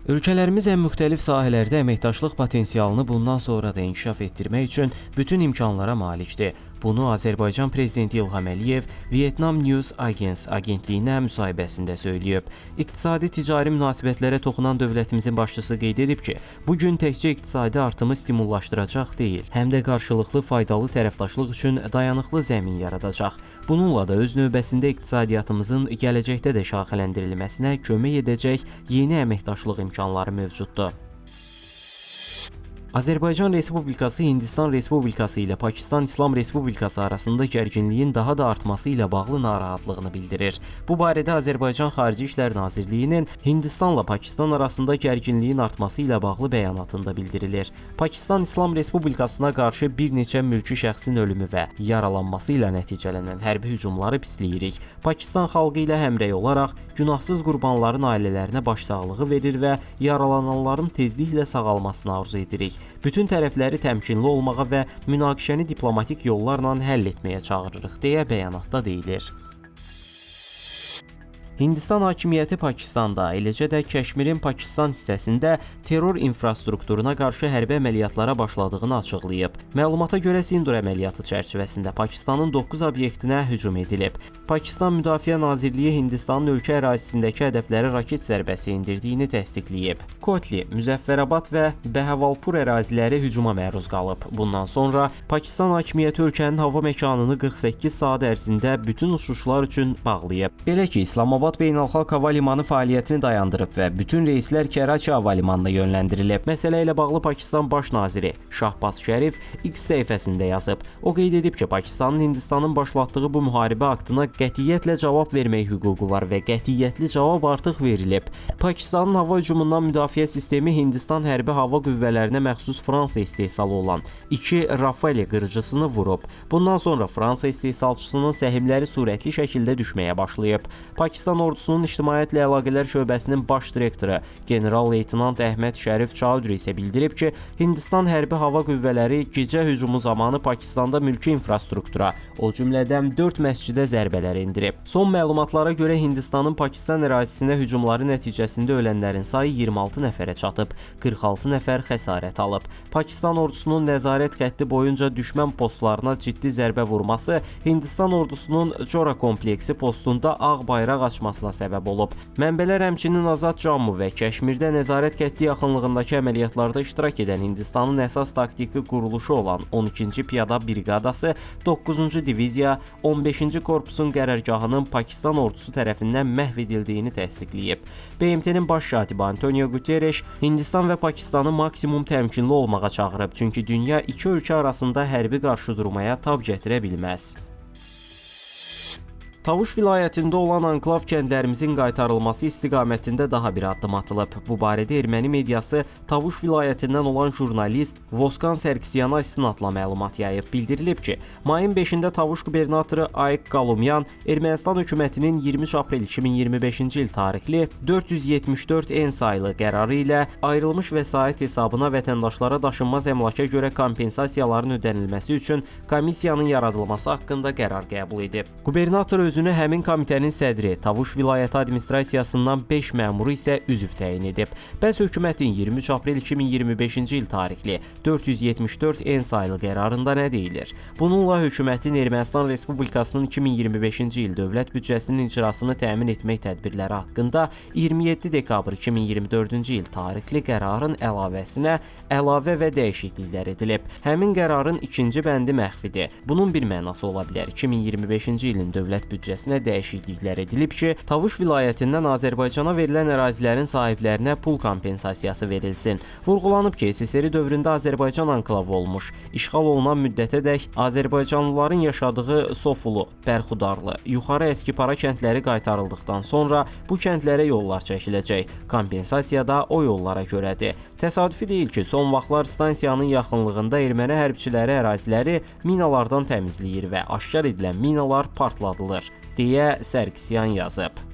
Ölkələrimiz ən müxtəlif sahələrdə əməkdaşlıq potensialını bundan sonra da inkişaf etdirmək üçün bütün imkanlara malikdir. Bunu Azərbaycan Prezidenti İlham Əliyev Vietnam News Agency agentliyinə müsahibəsində söyləyib. İqtisadi-ticari münasibətlərə toxunan dövlətimizin başçısı qeyd edib ki, bu gün təkcə iqtisadi artımı stimullaşdıracaq deyil, həm də qarşılıqlı faydalı tərəfdaşlıq üçün dayanıqlı zəmin yaradacaq. Bununla da öz növbəsində iqtisadiyyatımızın gələcəkdə də şaxələndirilməsinə kömək edəcək yeni əməkdaşlıq imkanları mövcuddur. Azərbaycan Respublikası Hindistan Respublikası ilə Pakistan İslam Respublikası arasında gərginliyin daha da artması ilə bağlı narahatlığını bildirir. Bu barədə Azərbaycan Xarici İşlər Nazirliyinin Hindistanla Pakistan arasında gərginliyin artması ilə bağlı bəyanatında bildirilir. Pakistan İslam Respublikasına qarşı bir neçə mülki şəxsin ölümü və yaralanması ilə nəticələnən hərbi hücumları pisləyirik. Pakistan xalqı ilə həmrəy olaraq günahsız qurbanların ailələrinə başsağlığı verir və yaralananların tezliklə sağalmasını arzu edirik. Bütün tərəfləri təmkinli olmağa və münaqişəni diplomatik yollarla həll etməyə çağırırıq, deyə bəyanatda deyilir. Hindistan hakimiyyəti Pakistanda, eləcə də Kəşmirin Pakistan hissəsində terror infrastrukturuna qarşı hərbi əməliyyatlara başladığını açıqlayıb. Məlumata görə Sindur əməliyyatı çərçivəsində Pakistanın 9 obyektinə hücum edilib. Pakistan Müdafiə Nazirliyi Hindistanın ölkə ərazisindəki hədəfləri raket zərbəsi endirdiyini təsdiqləyib. Kotli, Müzəffərabad və Bəhəvalpur əraziləri hücuma məruz qalıb. Bundan sonra Pakistan hakimiyyəti ölkənin hava məkanını 48 saat ərzində bütün uçuşlar üçün bağlayıb. Belə ki, İslamabad Beynəlxalq Hava Limanı fəaliyyətini dayandırıb və bütün reyslər Kəraçi Hava Limanına yönləndirilib. Məsələ ilə bağlı Pakistan Baş naziri Şahbaz Şərif X səhifəsində yazıb. O qeyd edib ki, Pakistanın Hindistanın başlatdığı bu müharibə aktına qətiyyətlə cavab vermək hüququ var və qətiyyətli cavab artıq verilib. Pakistanın hava hücumundan müdafiə sistemi Hindistan hərbi hava qüvvələrinə məxsus Fransa istehsalı olan 2 Rafale qırıcısını vurub. Bundan sonra Fransa istehsalçısının səhmləri sürətli şəkildə düşməyə başlayıb. Pakistan ordusunun İctimaiyyətlə Əlaqələr şöbəsinin baş direktoru general-leytenant Əhməd Şərif Çaudri isə bildirib ki, Hindistan hərbi hava qüvvələri gecə hücumu zamanı Pakistanda mülki infrastruktura, o cümlədən 4 məscidə zərbələr endirib. Son məlumatlara görə Hindistanın Pakistan ərazisinə hücumları nəticəsində ölənlərin sayı 26 nəfərə çatıb, 46 nəfər xəsarət alıb. Pakistan ordusunun nəzarət xətti boyunca düşmən postlarına ciddi zərbə vurması Hindistan ordusunun Cora kompleksi postunda ağ bayraq açmasına səbəb olub. Mənbələr həmçinin Azad Cammu və Kəşmirdə nəzarət xətti yaxınlığındakı əməliyyatlarda iştirak edən Hindistanın əsas taktiki quruluşu olan 12-ci Piyada Briqadası 9-cu Diviziya 15-ci Korpusun qərargahının Pakistan ordusu tərəfindən məhv edildiyini təsdiqləyib. BMT-nin baş katibi Antonio Guterres Hindistan və Pakistanı maksimum təmkinli olmağa çağırıb, çünki dünya iki ölkə arasında hərbi qarşıdurmaya tab gətirə bilməz. Tavuş vilayətində olan anklav kəndlərimizin qaytarılması istiqamətində daha bir addım atılıb. Bu barədə erməni mediası Tavuş vilayətindən olan jurnalist Voskan Sərkisiyana istinadla məlumat yayıb. Bildirilib ki, mayın 5-də Tavuş qubernatoru Ayıq Qalumyan Ermənistan hökumətinin 23 aprel 2025-ci il tarixli 474 N sayılı qərarı ilə ayrılmış vəsait hesabına vətəndaşlara daşınmaz əmlaka görə kompensasiyaların ödənilməsi üçün komissiyanın yaradılması haqqında qərar qəbul edib. Qubernator özünü həmin komitənin sədri, Tavuş vilayəti administrasiyasından 5 məmuru isə üzv təyin edib. Bəs hökumətin 23 aprel 2025-ci il tarixli 474 N sayılı qərarında nə deyilir? Bununla hökumətin Ermənistan Respublikasının 2025-ci il dövlət büdcəsinin icrasını təmin etmək tədbirləri haqqında 27 dekabr 2024-cü il tarixli qərarın əlavəsinə əlavə və dəyişikliklər edilib. Həmin qərarın ikinci bəndi məxfidir. Bunun bir mənası ola bilər. 2025-ci ilin dövlət büdcəsinə dəyişikliklər edilib ki, Tavuş vilayətindən Azərbaycana verilən ərazilərin sahiblərinə pul kompensasiyası verilsin. Vurğulanıb ki, SSR dövründə Azərbaycan anklavı olmuş, işğal olunan müddətədək Azərbaycanlıların yaşadığı Sofulu, Bərxudarlı, Yuxarı Əskipara kəndləri qaytarıldıqdan sonra bu kəndlərə yollar çəkiləcək. Kompensasiya da o yollara görədir. Təsadüfi deyil ki, son vaxtlar stansiyanın yaxınlığında erməni hərbçiləri əraziləri minalardan təmizləyir və aşkar edilən minalar partladılır, deyə Sərkisyan yazıb.